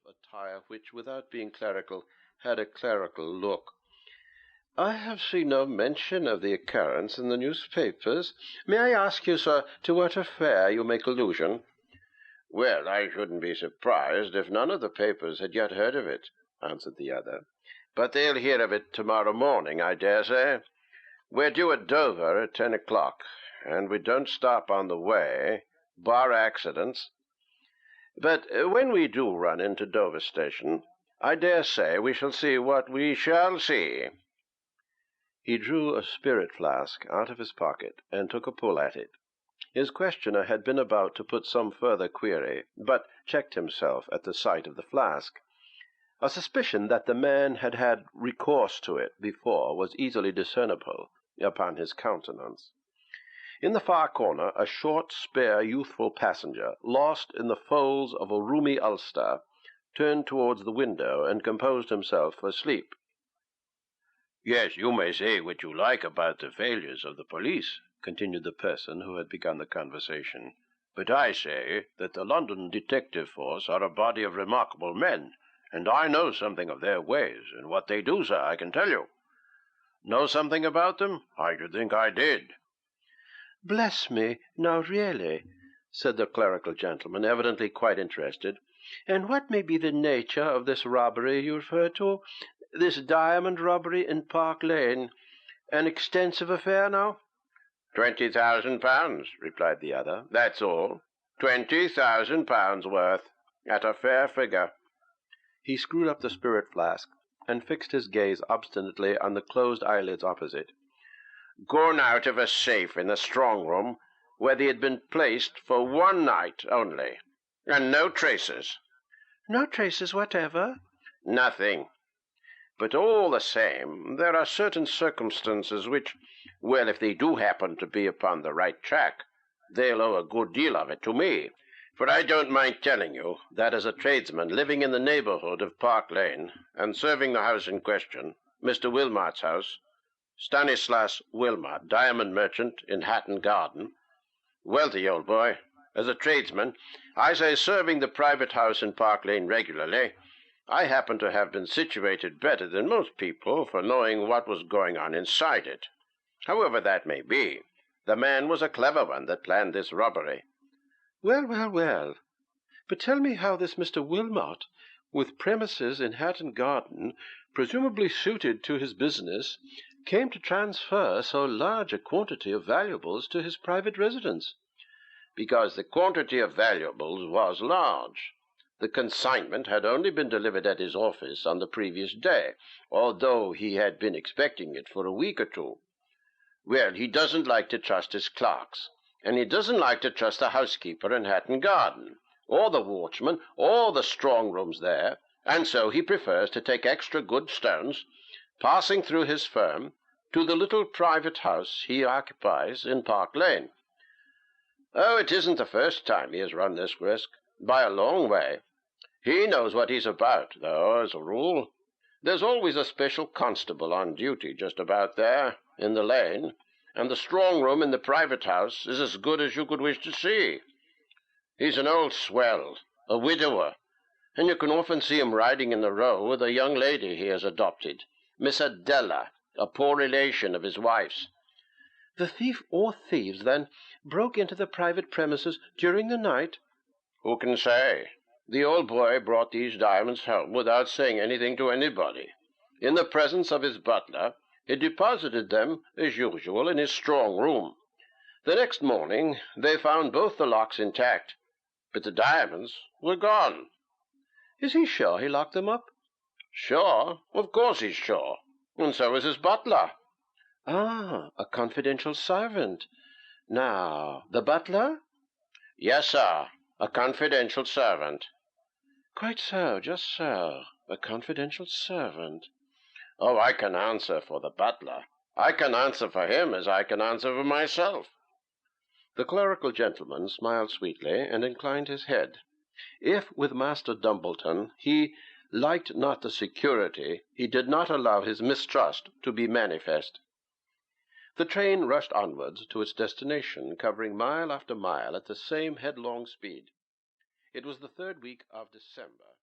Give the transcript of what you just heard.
attire which, without being clerical, had a clerical look. "I have seen no mention of the occurrence in the newspapers. May I ask you, sir, to what affair you make allusion?" "Well, I shouldn't be surprised if none of the papers had yet heard of it," answered the other. "But they'll hear of it tomorrow morning, I dare say. We're due at Dover at 10 o'clock, and we don't stop on the way, bar accidents. But when we do run into Dover station, I dare say we shall see what we shall see." He drew a spirit flask out of his pocket and took a pull at it. His questioner had been about to put some further query, but checked himself at the sight of the flask. A suspicion that the man had had recourse to it before was easily discernible upon his countenance. In the far corner, a short, spare, youthful passenger, lost in the folds of a roomy ulster, turned towards the window and composed himself for sleep. "Yes, you may say what you like about the failures of the police," continued the person who had begun the conversation, "but I say that the London detective force are a body of remarkable men, and I know something of their ways, and what they do, sir, I can tell you. Know something about them? I should think I did." "Bless me, now really," said the clerical gentleman, evidently quite interested. "And what may be the nature of this robbery you refer to? This diamond robbery in Park Lane? An extensive affair, now?" £20,000, replied the other. "That's all. £20,000 worth, at a fair figure." He screwed up the spirit flask and fixed his gaze obstinately on the closed eyelids opposite. "Gone out of a safe in the strong-room, where they had been placed for one night only, and no traces." "No traces whatever?" "Nothing. But all the same, there are certain circumstances which, well, if they do happen to be upon the right track, they'll owe a good deal of it to me. For I don't mind telling you that as a tradesman living in the neighbourhood of Park Lane, and serving the house in question, Mr. Wilmot's house, Stanislas Wilmot, diamond merchant in Hatton Garden, wealthy old boy, as a tradesman, I say serving the private house in Park Lane regularly, I happen to have been situated better than most people for knowing what was going on inside it. However that may be, the man was a clever one that planned this robbery." Well. But tell me how this Mr. Wilmot, with premises in Hatton Garden, presumably suited to his business, came to transfer so large a quantity of valuables to his private residence." "Because the quantity of valuables was large. The consignment had only been delivered at his office on the previous day, although he had been expecting it for a week or two. Well, he doesn't like to trust his clerks, and he doesn't like to trust the housekeeper in Hatton Garden, or the watchman, or the strong rooms there, and so he prefers to take extra good stones, passing through his firm, to the little private house he occupies in Park Lane. Oh, it isn't the first time he has run this risk, by a long way. He knows what he's about, though, as a rule. There's always a special constable on duty just about there, in the lane, and the strong room in the private house is as good as you could wish to see. He's an old swell, a widower, and you can often see him riding in the Row with a young lady he has adopted, Miss Adela, a poor relation of his wife's." "The thief or thieves, then, broke into the private premises during the night?" "Who can say? The old boy brought these diamonds home without saying anything to anybody. In the presence of his butler, he deposited them, as usual, in his strong room. The next morning they found both the locks intact, but the diamonds were gone." "Is he sure he locked them up?" "Sure? Of course he's sure. And so is his butler." "Ah, a confidential servant. Now, the butler?" "Yes, sir, a confidential servant." "Quite so, just so. A confidential servant." "Oh, I can answer for the butler. I can answer for him as I can answer for myself." The clerical gentleman smiled sweetly and inclined his head. If, with Master Dumbleton, he liked not the security, he did not allow his mistrust to be manifest. The train rushed onwards to its destination, covering mile after mile at the same headlong speed. It was the 3rd week of December.